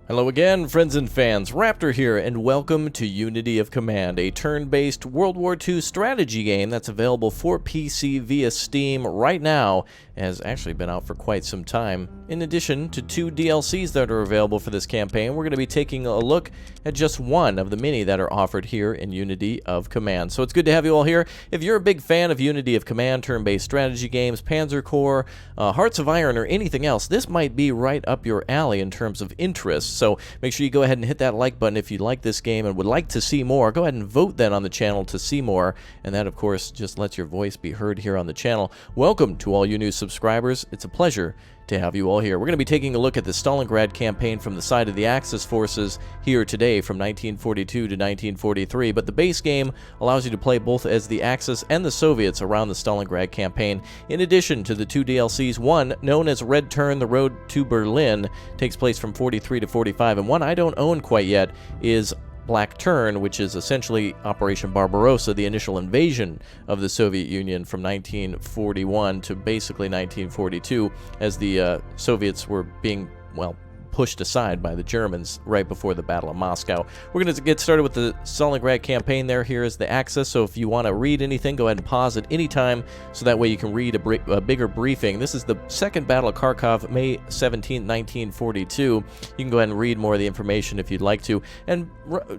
Hello again, friends and fans. Raptor here, and welcome to Unity of Command, a turn-based World War II strategy game that's available for PC via Steam right now. It has actually been out for quite some time. In addition to 2 DLCs that are available for this campaign, we're going to be taking a look at just one of the many that are offered here in Unity of Command. So it's good to have you all here. If you're a big fan of Unity of Command, turn-based strategy games, Panzer Corps, Hearts of Iron, or anything else, this might be right up your alley in terms of interest. So make sure you go ahead and hit that like button if you like this game and would like to see more. Go ahead and vote then on the channel to see more, and that of course just lets your voice be heard here on the channel. Welcome to all you new subscribers. It's a pleasure to have you all here. We're going to be taking a look at the Stalingrad campaign from the side of the Axis forces here today from 1942 to 1943, but the base game allows you to play both as the Axis and the Soviets around the Stalingrad campaign, in addition to the 2 DLCs. One, known as Red Turn, The Road to Berlin, takes place from 43 to 45, and one I don't own quite yet is Black Turn, which is essentially Operation Barbarossa, the initial invasion of the Soviet Union from 1941 to basically 1942, as the Soviets were being, well, pushed aside by the Germans right before the Battle of Moscow. We're going to get started with the Stalingrad campaign there. Here is the Axis, so if you want to read anything, go ahead and pause at any time, so that way you can read a bigger briefing. This is the Second Battle of Kharkov, May 17, 1942. You can go ahead and read more of the information if you'd like to. And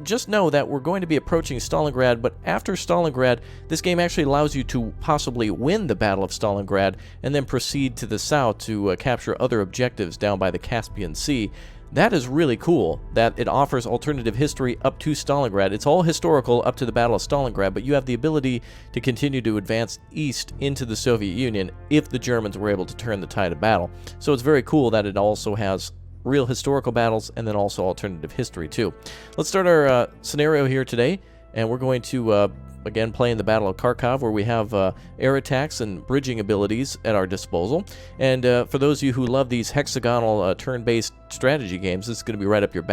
just know that we're going to be approaching Stalingrad, but after Stalingrad, this game actually allows you to possibly win the Battle of Stalingrad and then proceed to the south to capture other objectives down by the Caspian Sea. That is really cool, that it offers alternative history up to Stalingrad. It's all historical up to the Battle of Stalingrad, but you have the ability to continue to advance east into the Soviet Union if the Germans were able to turn the tide of battle. So it's very cool that it also has real historical battles and then also alternative history too. Let's start our scenario here today, and we're going to again play in the Battle of Kharkov, where we have air attacks and bridging abilities at our disposal. And for those of you who love these hexagonal turn-based strategy games, this is going to be right up your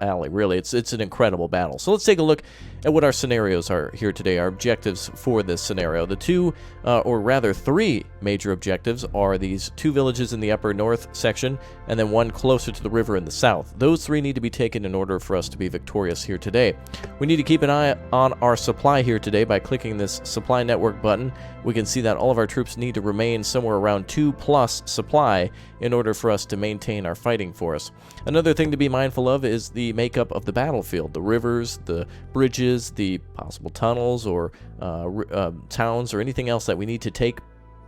alley, really. It's an incredible battle. So let's take a look at what our scenarios are here today, our objectives for this scenario. The 2, or rather 3 major objectives are these 2 villages in the upper north section, and then 1 closer to the river in the south. Those 3 need to be taken in order for us to be victorious here today. We need to keep an eye on our supply here today by clicking this supply network button. We can see that all of our troops need to remain somewhere around 2+ supply in order for us to maintain our fighting force. Another thing to be mindful of is the makeup of the battlefield, the rivers, the bridges, the possible tunnels or towns or anything else that we need to take,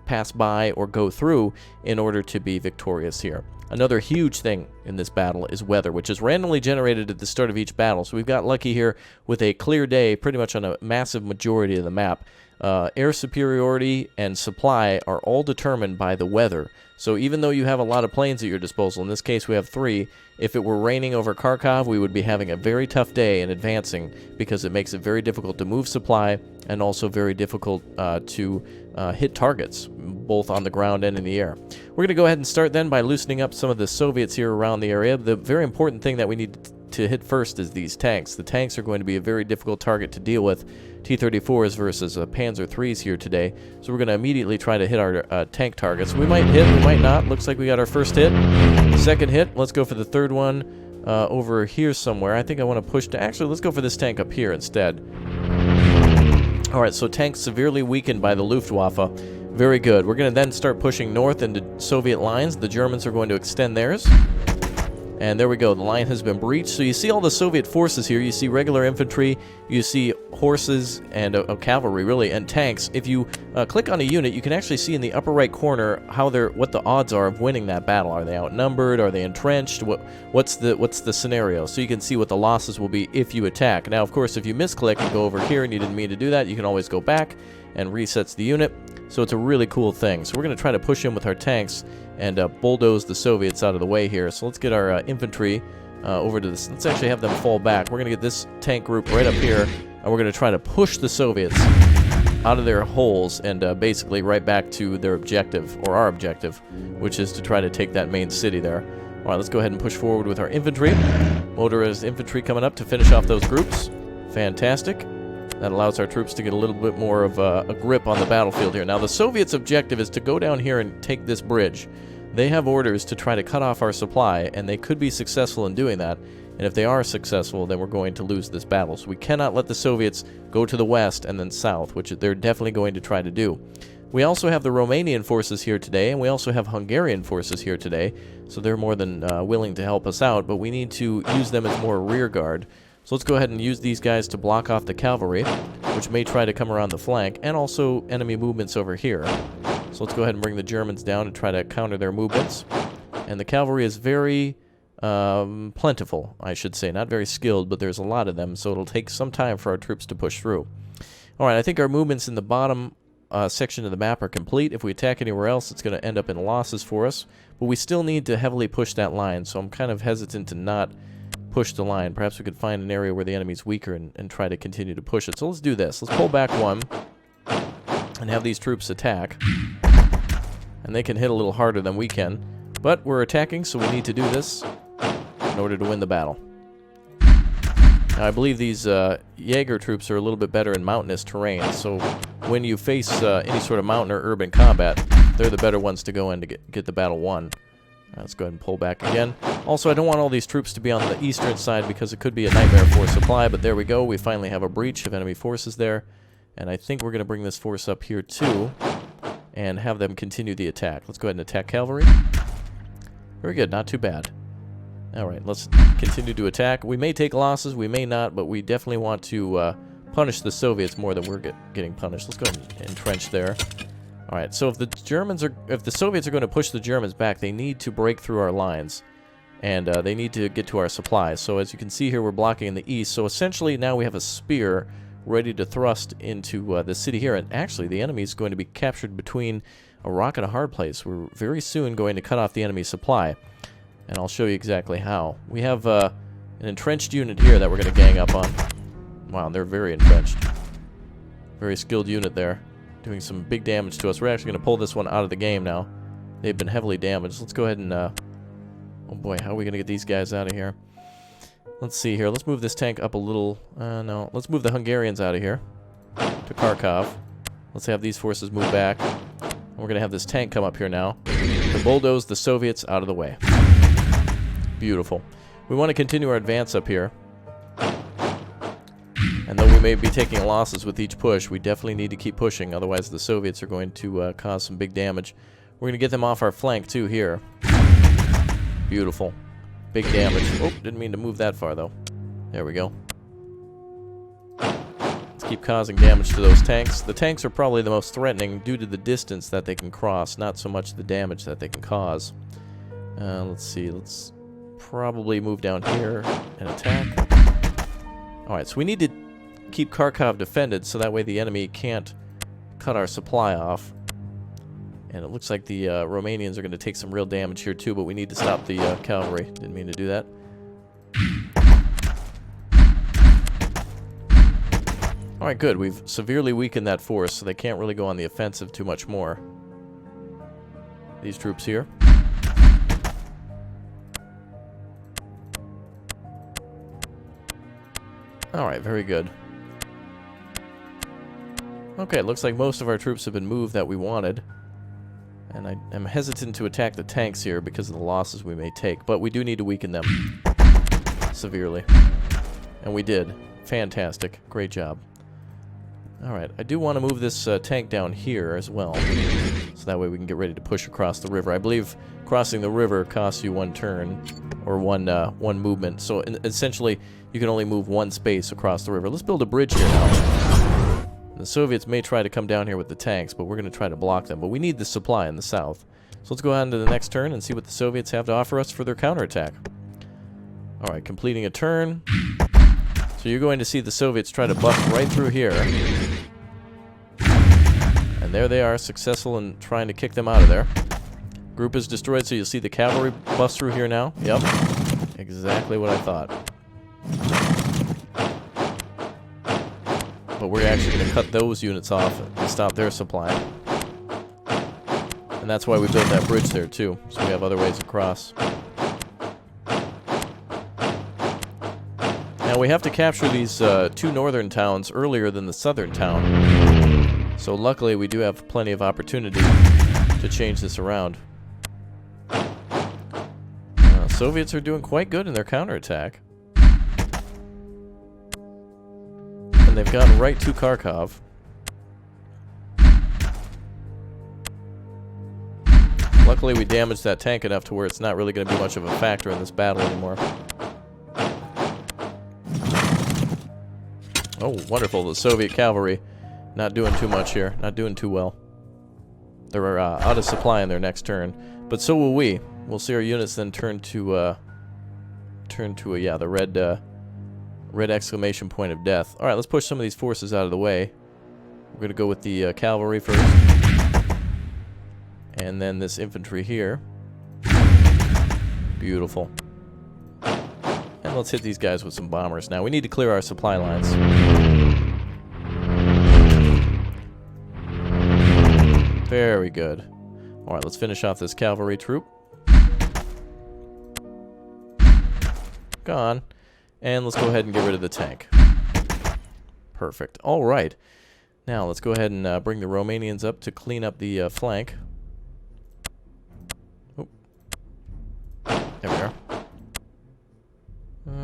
pass by, or go through in order to be victorious here. Another huge thing in this battle is weather, which is randomly generated at the start of each battle. So we've got lucky here with a clear day pretty much on a massive majority of the map. Air superiority and supply are all determined by the weather. So even though you have a lot of planes at your disposal, in this case we have 3, if it were raining over Kharkov, we would be having a very tough day in advancing, because it makes it very difficult to move supply and also very difficult to hit targets, both on the ground and in the air. We're going to go ahead and start then by loosening up some of the Soviets here around the area. The very important thing that we need to hit first is these tanks. The tanks are going to be a very difficult target to deal with. T-34s versus Panzer IIIs here today. So we're going to immediately try to hit our tank targets. We might hit, we might not. Looks like we got our first hit. Second hit. Let's go for the third one over here somewhere. I think I want to push to... Actually, let's go for this tank up here instead. Alright, so tanks severely weakened by the Luftwaffe. Very good. We're going to then start pushing north into Soviet lines. The Germans are going to extend theirs. And there we go, the line has been breached. So you see all the Soviet forces here. You see regular infantry, you see horses and cavalry, really, and tanks. If you click on a unit, you can actually see in the upper right corner how what the odds are of winning that battle. Are they outnumbered? Are they entrenched? What's the scenario? So you can see what the losses will be if you attack. Now, of course, if you misclick and go over here and you didn't mean to do that, you can always go back and resets the unit. So it's a really cool thing. So we're going to try to push in with our tanks and bulldoze the Soviets out of the way here. So let's get our infantry over to this. Let's actually have them fall back. We're going to get this tank group right up here, and we're going to try to push the Soviets out of their holes and basically right back to their objective, or our objective, which is to try to take that main city there. All right, let's go ahead and push forward with our infantry. Motorized infantry coming up to finish off those groups. Fantastic. That allows our troops to get a little bit more of a grip on the battlefield here. Now, the Soviets' objective is to go down here and take this bridge. They have orders to try to cut off our supply, and they could be successful in doing that. And if they are successful, then we're going to lose this battle. So we cannot let the Soviets go to the west and then south, which they're definitely going to try to do. We also have the Romanian forces here today, and we also have Hungarian forces here today, so they're more than willing to help us out, but we need to use them as more rear guard. So let's go ahead and use these guys to block off the cavalry, which may try to come around the flank, and also enemy movements over here. So let's go ahead and bring the Germans down and try to counter their movements. And the cavalry is very plentiful, I should say. Not very skilled, but there's a lot of them, so it'll take some time for our troops to push through. Alright, I think our movements in the bottom section of the map are complete. If we attack anywhere else, it's going to end up in losses for us. But we still need to heavily push that line, so I'm kind of hesitant to not push the line. Perhaps we could find an area where the enemy's weaker and try to continue to push it. So let's do this. Let's pull back one and have these troops attack. And they can hit a little harder than we can. But we're attacking, so we need to do this in order to win the battle. Now, I believe these Jaeger troops are a little bit better in mountainous terrain, so when you face any sort of mountain or urban combat, they're the better ones to go in to get the battle won. Let's go ahead and pull back again. Also, I don't want all these troops to be on the eastern side because it could be a nightmare for supply, but there we go. We finally have a breach of enemy forces there, and I think we're going to bring this force up here too and have them continue the attack. Let's go ahead and attack cavalry. Very good, not too bad. Alright, let's continue to attack. We may take losses, we may not, but we definitely want to punish the Soviets more than we're getting punished. Let's go ahead and entrench there. Alright, so if the Soviets are going to push the Germans back, they need to break through our lines. And they need to get to our supplies. So as you can see here, we're blocking in the east. So essentially now we have a spear ready to thrust into the city here. And actually, the enemy is going to be captured between a rock and a hard place. We're very soon going to cut off the enemy supply. And I'll show you exactly how. We have an entrenched unit here that we're going to gang up on. Wow, they're very entrenched. Very skilled unit there. Doing some big damage to us. We're actually going to pull this one out of the game now. They've been heavily damaged. Let's go ahead and... oh boy, how are we going to get these guys out of here? Let's see here. Let's move this tank up a little. No, let's move the Hungarians out of here to Kharkov. Let's have these forces move back. We're going to have this tank come up here now to bulldoze the Soviets out of the way. Beautiful. We want to continue our advance up here. And though we may be taking losses with each push, we definitely need to keep pushing. Otherwise, the Soviets are going to cause some big damage. We're going to get them off our flank, too, here. Beautiful. Big damage. Oh, didn't mean to move that far, though. There we go. Let's keep causing damage to those tanks. The tanks are probably the most threatening due to the distance that they can cross, not so much the damage that they can cause. Let's see. Let's probably move down here and attack. Alright, so we need to keep Kharkov defended so that way the enemy can't cut our supply off. And it looks like the Romanians are going to take some real damage here too, but we need to stop the cavalry. Didn't mean to do that. Alright, good. We've severely weakened that force, so they can't really go on the offensive too much more. These troops here. Alright, very good. Okay, it looks like most of our troops have been moved that we wanted. And I'm hesitant to attack the tanks here because of the losses we may take. But we do need to weaken them severely. And we did. Fantastic. Great job. Alright, I do want to move this tank down here as well. So that way we can get ready to push across the river. I believe crossing the river costs you one turn. Or one movement. So essentially, you can only move one space across the river. Let's build a bridge here now. The Soviets may try to come down here with the tanks, but we're going to try to block them. But we need the supply in the south. So let's go on to the next turn and see what the Soviets have to offer us for their counterattack. Alright, completing a turn. So you're going to see the Soviets try to bust right through here. And there they are, successful in trying to kick them out of there. Group is destroyed, so you'll see the cavalry bust through here now. Yep. Exactly what I thought. But we're actually going to cut those units off and stop their supply. And that's why we built that bridge there, too. So we have other ways across. Now, we have to capture these two northern towns earlier than the southern town. So luckily, we do have plenty of opportunity to change this around. Soviets are doing quite good in their counterattack. And they've gone right to Kharkov. Luckily, we damaged that tank enough to where it's not really going to be much of a factor in this battle anymore. Oh, wonderful. The Soviet cavalry not doing too much here. Not doing too well. They're out of supply in their next turn. But so will we. We'll see our units then turn to yeah, the red exclamation point of death. Alright, let's push some of these forces out of the way. We're going to go with the cavalry first. And then this infantry here. Beautiful. And let's hit these guys with some bombers now. We need to clear our supply lines. Very good. Alright, let's finish off this cavalry troop. Gone. And let's go ahead and get rid of the tank. Perfect. Alright. Now, let's go ahead and bring the Romanians up to clean up the flank. Oh. There we are.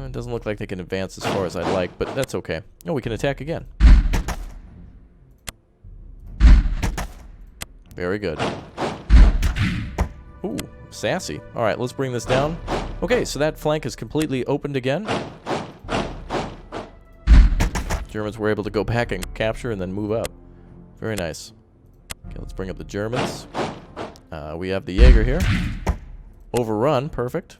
It doesn't look like they can advance as far as I'd like, but that's okay. Oh, we can attack again. Very good. Ooh, sassy. Alright, let's bring this down. Okay, so that flank is completely opened again. Germans were able to go back and capture and then move up. Very nice. Okay, let's bring up the Germans. We have the Jaeger here. Overrun, perfect.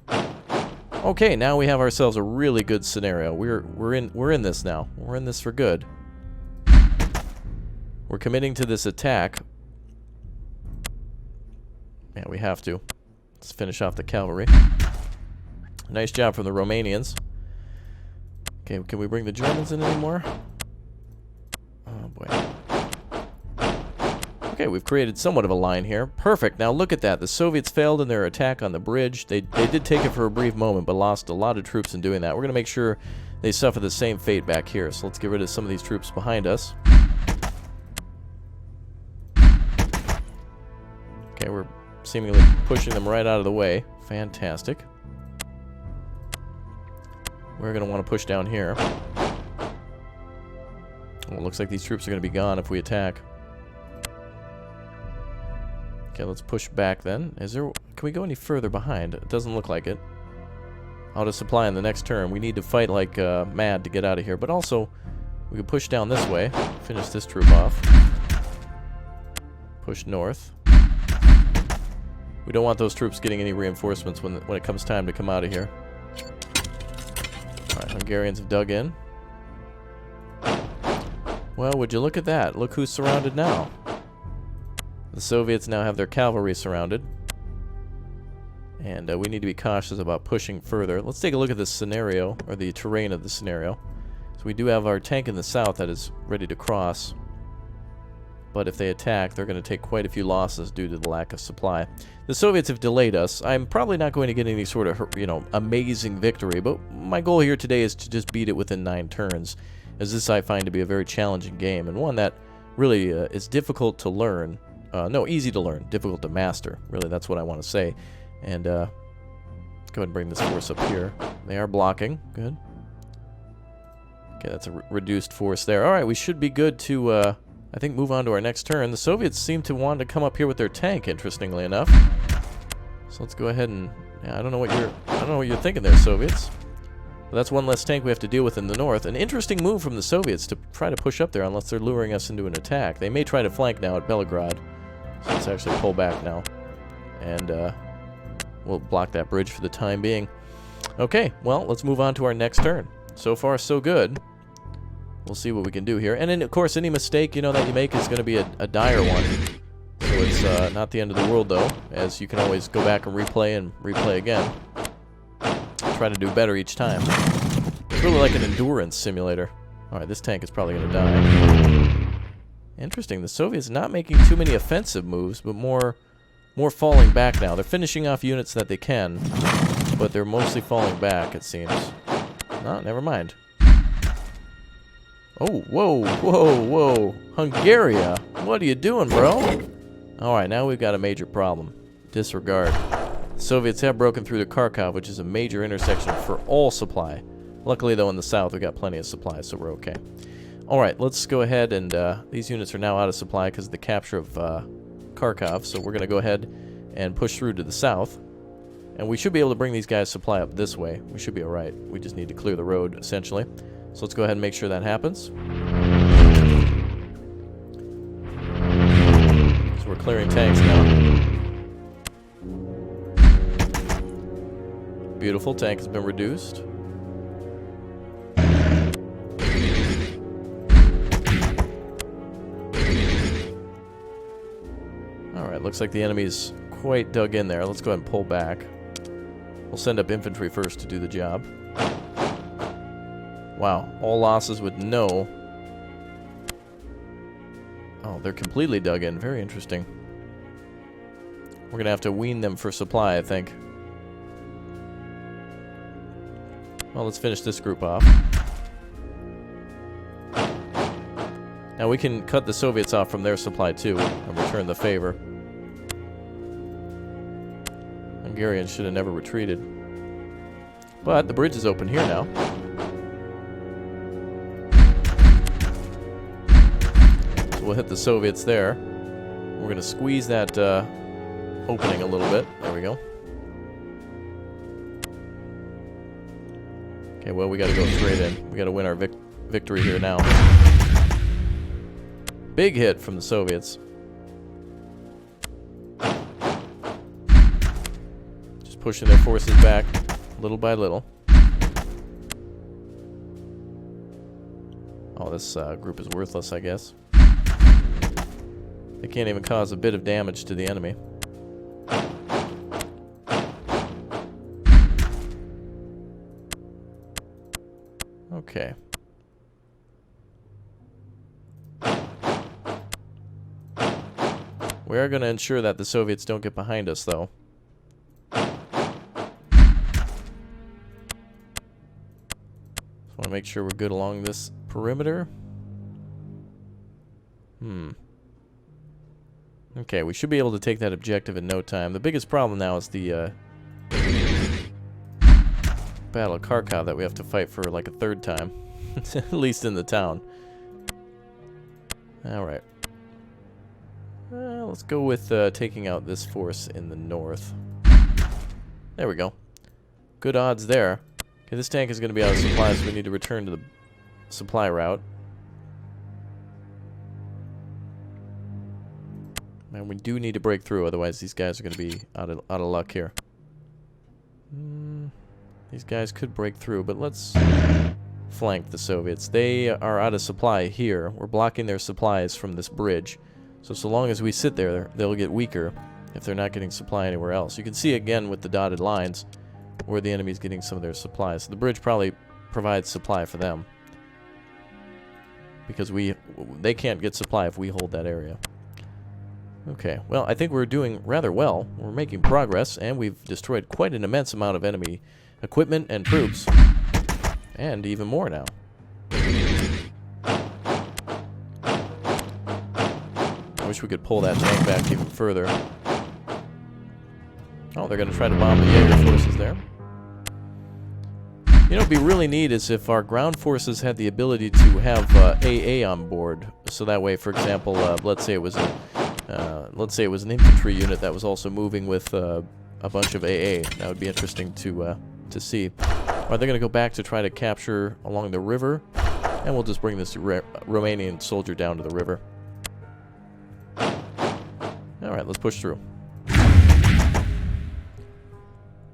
Okay, now we have ourselves a really good scenario. We're in this now. We're in this for good. We're committing to this attack. Yeah, we have to. Let's finish off the cavalry. Nice job from the Romanians. Okay, can we bring the Germans in anymore? Oh boy. Okay, we've created somewhat of a line here. Perfect. Now look at that. The Soviets failed in their attack on the bridge. They did take it for a brief moment, but lost a lot of troops in doing that. We're going to make sure they suffer the same fate back here. So let's get rid of some of these troops behind us. Okay, we're seemingly pushing them right out of the way. Fantastic. We're going to want to push down here. Well, it looks like these troops are going to be gone if we attack. Okay, let's push back then. Can we go any further behind? It doesn't look like it. Out of supply in the next turn. We need to fight like mad to get out of here. But also, we can push down this way. Finish this troop off. Push north. We don't want those troops getting any reinforcements when it comes time to come out of here. Alright, Hungarians have dug in. Well, would you look at that? Look who's surrounded now. The Soviets now have their cavalry surrounded. And we need to be cautious about pushing further. Let's take a look at this scenario, or the terrain of the scenario. So we do have our tank in the south that is ready to cross. But if they attack, they're going to take quite a few losses due to the lack of supply. The Soviets have delayed us. I'm probably not going to get any sort of, amazing victory, but my goal here today is to just beat it within 9 turns, as this I find to be a very challenging game, and one that really is difficult to learn. Easy to learn, difficult to master. Really, that's what I want to say. And let's go ahead and bring this force up here. They are blocking. Good. Okay, that's a reduced force there. All right, we should be good to... I think move on to our next turn. The Soviets seem to want to come up here with their tank, interestingly enough. So let's go ahead and I don't know what you're thinking there, Soviets. But that's one less tank we have to deal with in the north. An interesting move from the Soviets to try to push up there unless they're luring us into an attack. They may try to flank now at Belgrade. So let's actually pull back now. And we'll block that bridge for the time being. Okay, well, let's move on to our next turn. So far, so good. We'll see what we can do here. And then, of course, any mistake, that you make is going to be a dire one. So it's not the end of the world, though, as you can always go back and replay again. Try to do better each time. It's really like an endurance simulator. Alright, this tank is probably going to die. Interesting. The Soviets not making too many offensive moves, but more falling back now. They're finishing off units that they can, but they're mostly falling back, it seems. No, never mind. Oh, whoa. Hungaria, what are you doing, bro? Alright, now we've got a major problem. Disregard. Soviets have broken through to Kharkov, which is a major intersection for all supply. Luckily, though, in the south, we got plenty of supply, so we're okay. Alright, let's go ahead and... these units are now out of supply because of the capture of Kharkov, so we're going to go ahead and push through to the south. And we should be able to bring these guys' supply up this way. We should be alright. We just need to clear the road, essentially. So let's go ahead and make sure that happens. So we're clearing tanks now. Beautiful, tank has been reduced. Alright, looks like the enemy's quite dug in there. Let's go ahead and pull back. We'll send up infantry first to do the job. Wow, all losses with no... Oh, they're completely dug in. Very interesting. We're gonna have to wean them for supply, I think. Well, let's finish this group off. Now we can cut the Soviets off from their supply too, and return the favor. Hungarians should have never retreated. But the bridge is open here now. So we'll hit the Soviets there. We're going to squeeze that opening a little bit. There we go. Okay, well, we got to go straight in. We got to win our victory here now. Big hit from the Soviets. Just pushing their forces back little by little. Oh, this group is worthless, I guess. They can't even cause a bit of damage to the enemy. Okay. We are going to ensure that the Soviets don't get behind us, though. Just want to make sure we're good along this perimeter. Okay, we should be able to take that objective in no time. The biggest problem now is the Battle of Kharkov that we have to fight for like a third time. At least in the town. Alright. Let's go with taking out this force in the north. There we go. Good odds there. Okay, this tank is going to be out of supplies, so we need to return to the supply route. And we do need to break through, otherwise these guys are going to be out of luck here. These guys could break through, but let's flank the Soviets. They are out of supply here. We're blocking their supplies from this bridge. So long as we sit there, they'll get weaker if they're not getting supply anywhere else. You can see again with the dotted lines where the enemy's getting some of their supplies. So the bridge probably provides supply for them, because they can't get supply if we hold that area. Okay, well, I think we're doing rather well. We're making progress, and we've destroyed quite an immense amount of enemy equipment and troops. And even more now. I wish we could pull that tank back even further. Oh, they're going to try to bomb the Jaeger forces there. You know, what would be really neat is if our ground forces had the ability to have AA on board. So that way, for example, let's say it was an infantry unit that was also moving with a bunch of AA. That would be interesting to see. Are they going to go back to try to capture along the river? And we'll just bring this Romanian soldier down to the river. Alright, let's push through.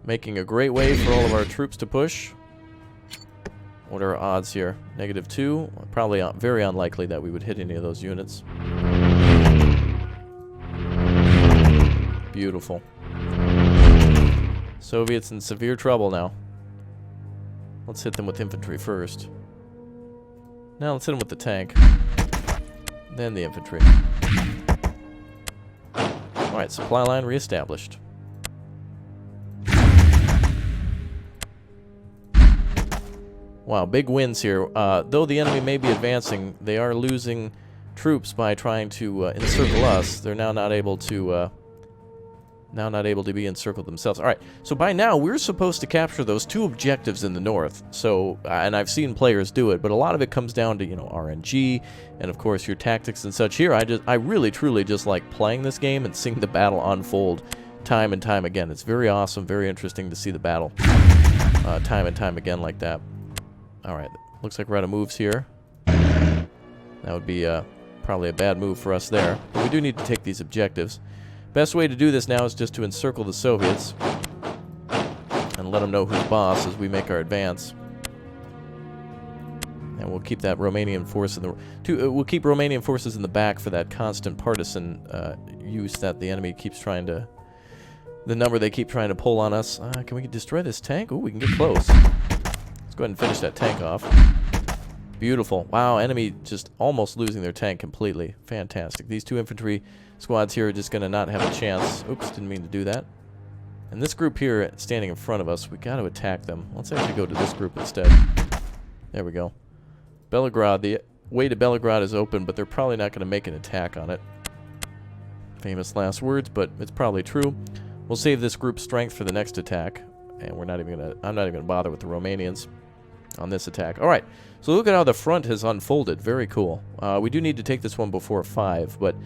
Making a great way for all of our troops to push. What are our odds here? -2. Probably very unlikely that we would hit any of those units. Beautiful. Soviets in severe trouble now. Let's hit them with infantry first. Now let's hit them with the tank. Then the infantry. Alright, supply line reestablished. Wow, big wins here. Though the enemy may be advancing, they are losing troops by trying to encircle us. They're now not able to Now not able to be encircled themselves. All right, so by now we're supposed to capture those 2 objectives in the north. So, and I've seen players do it, but a lot of it comes down to, you know, RNG and of course your tactics and such. Here, I really truly just like playing this game and seeing the battle unfold time and time again. It's very awesome, very interesting to see the battle time and time again like that. All right, looks like we're out of moves here. That would be probably a bad move for us there, but we do need to take these objectives. Best way to do this now is just to encircle the Soviets and let them know who's boss as we make our advance. And we'll keep that Romanian force in the we'll keep Romanian forces in the back for that constant partisan use that the enemy keeps trying to, the number they keep trying to pull on us. Can we destroy this tank? Ooh, we can get close. Let's go ahead and finish that tank off. Beautiful. Wow, enemy just almost losing their tank completely. Fantastic. These 2 infantry squads here are just going to not have a chance. Oops, didn't mean to do that. And this group here standing in front of us, we got to attack them. Let's actually go to this group instead. There we go. Belgrade, the way to Belgrade is open, but they're probably not going to make an attack on it. Famous last words, but it's probably true. We'll save this group's strength for the next attack, and we're not even going to, I'm not even going to bother with the Romanians on this attack. All right, so look at how the front has unfolded. Very cool. We do need to take this one before 5, but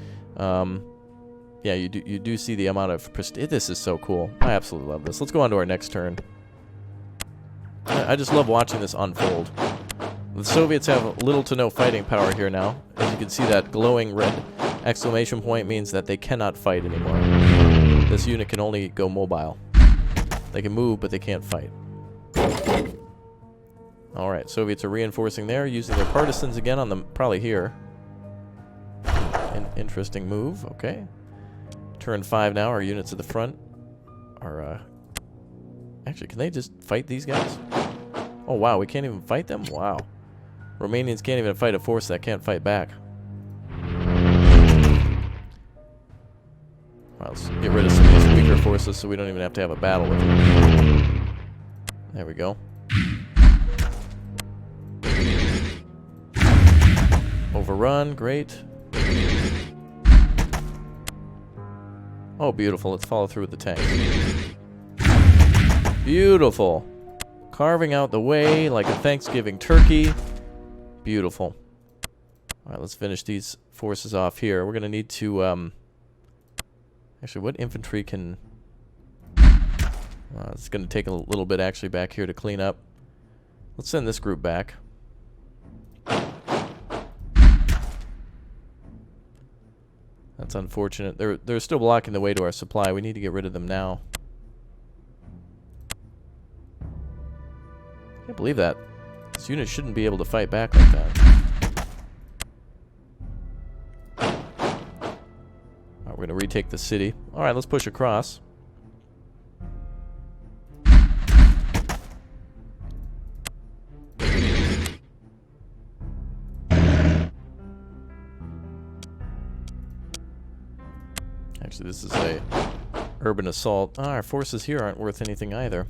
yeah, you do see the amount of prestige. This is so cool. I absolutely love this. Let's go on to our next turn. I just love watching this unfold. The Soviets have little to no fighting power here now. As you can see, that glowing red exclamation point means that they cannot fight anymore. This unit can only go mobile. They can move, but they can't fight. Alright, Soviets are reinforcing there, using their partisans again on them, probably here. An interesting move, okay. Turn 5 now, our units at the front are, actually, can they just fight these guys? Oh wow, we can't even fight them? Wow. Romanians can't even fight a force that can't fight back. Well, let's get rid of some of these weaker forces so we don't even have to have a battle with them. There we go. Overrun, great. Oh, beautiful. Let's follow through with the tank. Beautiful. Carving out the way like a Thanksgiving turkey. Beautiful. Alright, let's finish these forces off here. We're going to need to, actually, what infantry can... it's going to take a little bit, actually, back here to clean up. Let's send this group back. That's unfortunate. They're still blocking the way to our supply. We need to get rid of them now. I can't believe that. This unit shouldn't be able to fight back like that. Alright, we're going to retake the city. Alright, let's push across. Actually, this is a urban assault. Our forces here aren't worth anything either.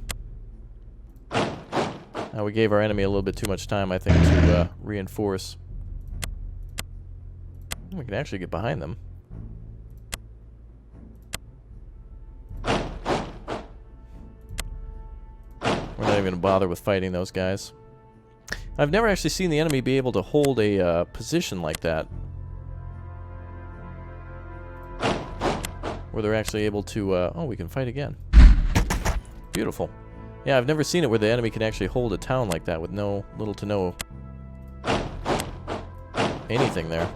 We gave our enemy a little bit too much time, I think, to reinforce. We can actually get behind them. We're not even going to bother with fighting those guys. I've never actually seen the enemy be able to hold a position like that, where they're actually able to, oh, we can fight again. Beautiful. Yeah, I've never seen it where the enemy can actually hold a town like that with little to no anything there.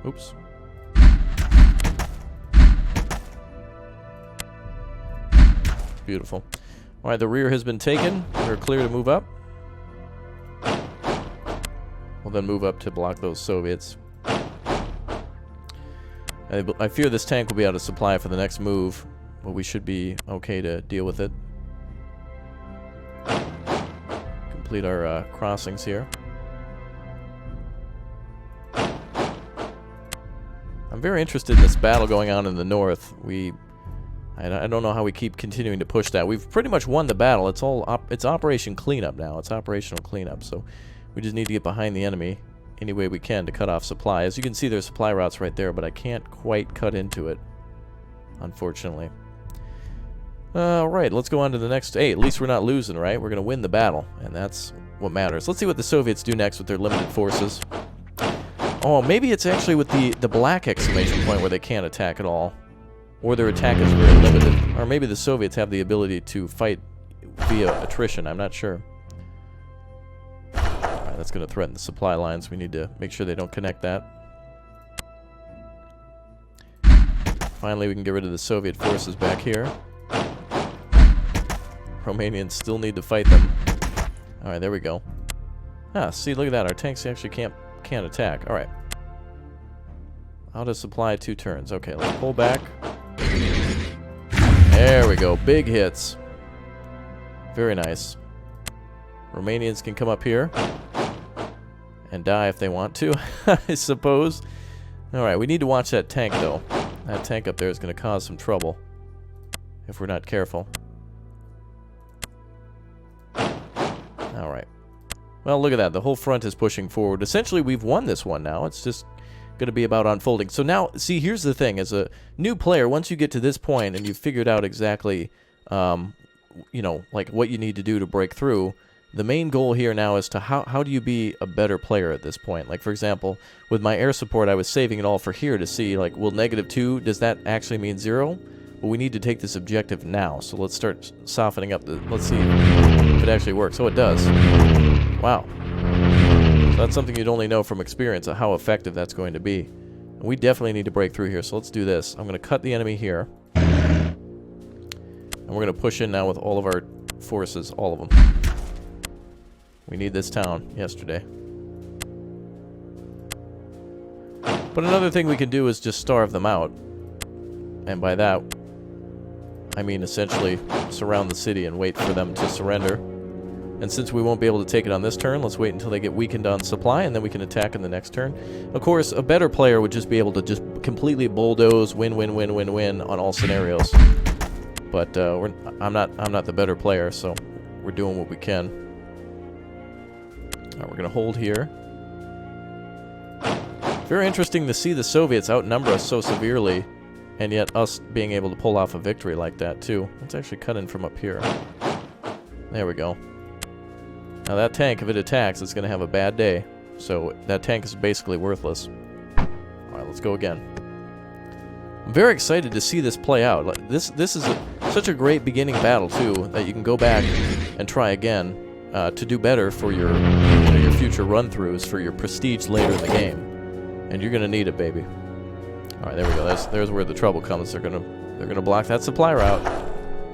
Oops. Beautiful. Alright, the rear has been taken. We're clear to move up. We'll then move up to block those Soviets. I fear this tank will be out of supply for the next move, but we should be okay to deal with it. Complete our crossings here. I'm very interested in this battle going on in the north. I don't know how we keep continuing to push that. We've pretty much won the battle. It's it's Operation Cleanup now. It's operational cleanup, so we just need to get behind the enemy any way we can to cut off supply. As you can see, there's supply routes right there, but I can't quite cut into it. unfortunately. Alright, let's go on to the next. Hey, at least we're not losing, right? We're going to win the battle, and that's what matters. Let's see what the Soviets do next with their limited forces. Oh, maybe it's actually with the black exclamation point where they can't attack at all. Or their attack is very limited. Or maybe the Soviets have the ability to fight via attrition. I'm not sure. Alright, that's going to threaten the supply lines. We need to make sure they don't connect that. Finally, we can get rid of the Soviet forces back here. Romanians still need to fight them. Alright, there we go. Ah, see, look at that. Our tanks actually can't attack. Alright. Out of supply 2 turns. Okay, let's pull back. There we go. Big hits. Very nice. Romanians can come up here and die if they want to, I suppose. Alright, we need to watch that tank, though. That tank up there is going to cause some trouble if we're not careful. Alright. Well, look at that. The whole front is pushing forward. Essentially, we've won this one now. It's just going to be about unfolding. So now, see, here's the thing. As a new player, once you get to this point and you've figured out exactly, you know, like what you need to do to break through, the main goal here now is to how do you be a better player at this point? Like, for example, with my air support, I was saving it all for here to see, like, will -2, does that actually mean 0? Well, we need to take this objective now, so let's start softening up the... Let's see if it actually works. Oh, it does. Wow. So that's something you'd only know from experience of how effective that's going to be. And we definitely need to break through here, so let's do this. I'm going to cut the enemy here. And we're going to push in now with all of our forces, all of them. We need this town yesterday. But another thing we can do is just starve them out. And by that, I mean essentially surround the city and wait for them to surrender. And since we won't be able to take it on this turn, let's wait until they get weakened on supply, and then we can attack in the next turn. Of course, a better player would just be able to just completely bulldoze, win on all scenarios. But I'm not the better player, so we're doing what we can. All right, we're gonna hold here. Very interesting to see the Soviets outnumber us so severely, and yet us being able to pull off a victory like that too. Let's actually cut in from up here. There we go. Now that tank, if it attacks, it's going to have a bad day. So that tank is basically worthless. Alright, let's go again. I'm very excited to see this play out. This is such a great beginning battle too, that you can go back and try again to do better for your future run-throughs, for your prestige later in the game. And you're going to need it, baby. Alright, there we go. There's where the trouble comes. They're gonna block that supply route.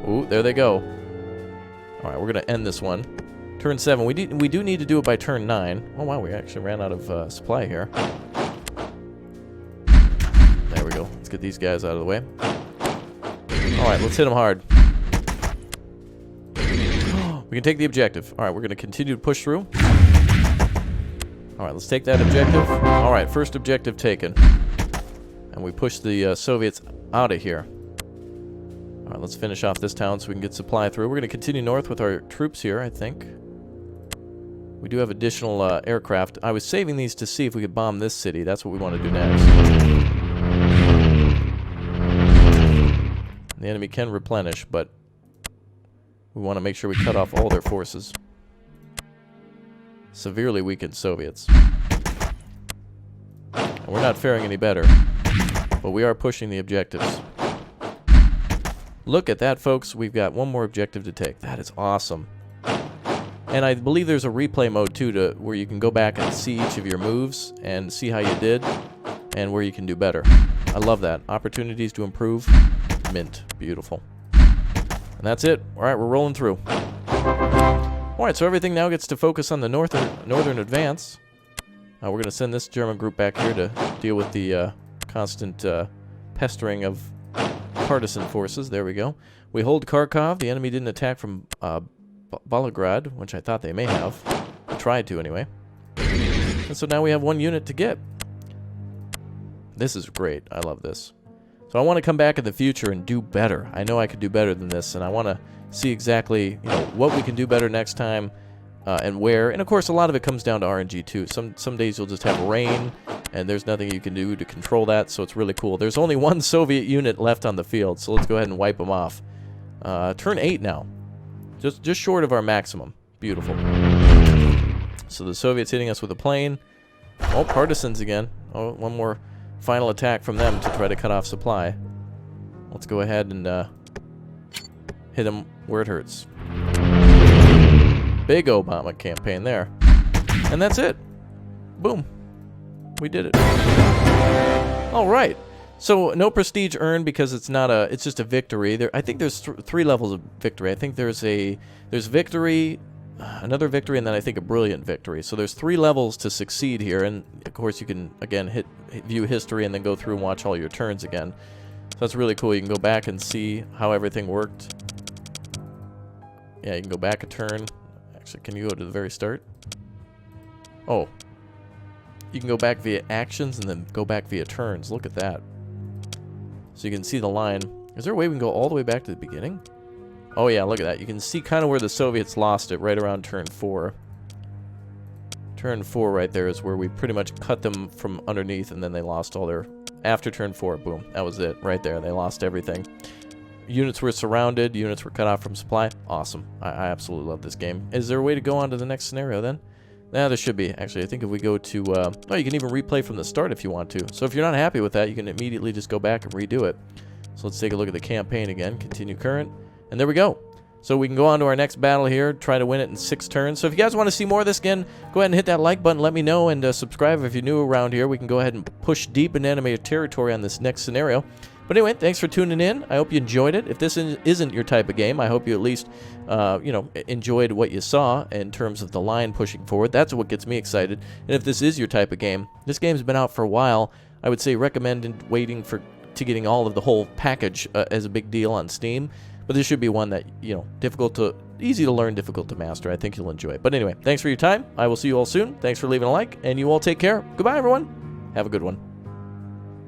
Ooh, there they go. Alright, we're gonna end this one. Turn 7. We do need to do it by turn 9. Oh wow, we actually ran out of supply here. There we go. Let's get these guys out of the way. Alright, let's hit them hard. We can take the objective. Alright, we're gonna continue to push through. Alright, let's take that objective. Alright, first objective taken. And we push the Soviets out of here. Alright, let's finish off this town so we can get supply through. We're going to continue north with our troops here, I think. We do have additional aircraft. I was saving these to see if we could bomb this city. That's what we want to do next. The enemy can replenish, but we want to make sure we cut off all their forces. Severely weakened Soviets. And we're not faring any better. But we are pushing the objectives. Look at that, folks. We've got one more objective to take. That is awesome. And I believe there's a replay mode, too, where you can go back and see each of your moves and see how you did and where you can do better. I love that. Opportunities to improve. Mint. Beautiful. And that's it. All right, we're rolling through. All right, so everything now gets to focus on the northern advance. We're going to send this German group back here to deal with the... constant pestering of partisan forces. There we go. We hold Kharkov. The enemy didn't attack from Volgograd, which I thought they may have. I tried to anyway. And so now we have one unit to get. This is great. I love this. So I want to come back in the future and do better. I know I could do better than this, and I want to see exactly what we can do better next time. And where, and of course a lot of it comes down to RNG too. Some days you'll just have rain and there's nothing you can do to control that, so it's really cool. There's only one Soviet unit left on the field, so let's go ahead and wipe them off. Turn 8 now. Just short of our maximum. Beautiful. So the Soviets hitting us with a plane. Oh, partisans again. Oh, one more final attack from them to try to cut off supply. Let's go ahead and hit them where it hurts. Big Obama campaign there. And that's it. Boom. We did it. All right. So no prestige earned because it's not a. It's just a victory. I think there's 3 levels of victory. I think there's victory, another victory, and then I think a brilliant victory. So there's 3 levels to succeed here, and of course you can again view history and then go through and watch all your turns again. So that's really cool. You can go back and see how everything worked. Yeah, you can go back a turn. Actually, can you go to the very start? Oh. You can go back via actions and then go back via turns. Look at that. So you can see the line. Is there a way we can go all the way back to the beginning? Oh yeah, look at that. You can see kind of where the Soviets lost it, right around turn 4. Turn 4 right there is where we pretty much cut them from underneath, and then they lost all their... After turn 4, boom. That was it, right there. They lost everything. Units were surrounded. Units were cut off from supply. Awesome. I absolutely love this game. Is there a way to go on to the next scenario then? Nah, there should be. Actually, I think if we go to... oh, you can even replay from the start if you want to. So if you're not happy with that, you can immediately just go back and redo it. So let's take a look at the campaign again. Continue current. And there we go. So we can go on to our next battle here. Try to win it in 6 turns. So if you guys want to see more of this again, go ahead and hit that like button. Let me know. And subscribe if you're new around here. We can go ahead and push deep into animated territory on this next scenario. But anyway, thanks for tuning in. I hope you enjoyed it. If this isn't your type of game, I hope you at least, enjoyed what you saw in terms of the line pushing forward. That's what gets me excited. And if this is your type of game, this game's been out for a while. I would say recommend waiting to getting all of the whole package as a big deal on Steam. But this should be one that, easy to learn, difficult to master. I think you'll enjoy it. But anyway, thanks for your time. I will see you all soon. Thanks for leaving a like, and you all take care. Goodbye, everyone. Have a good one.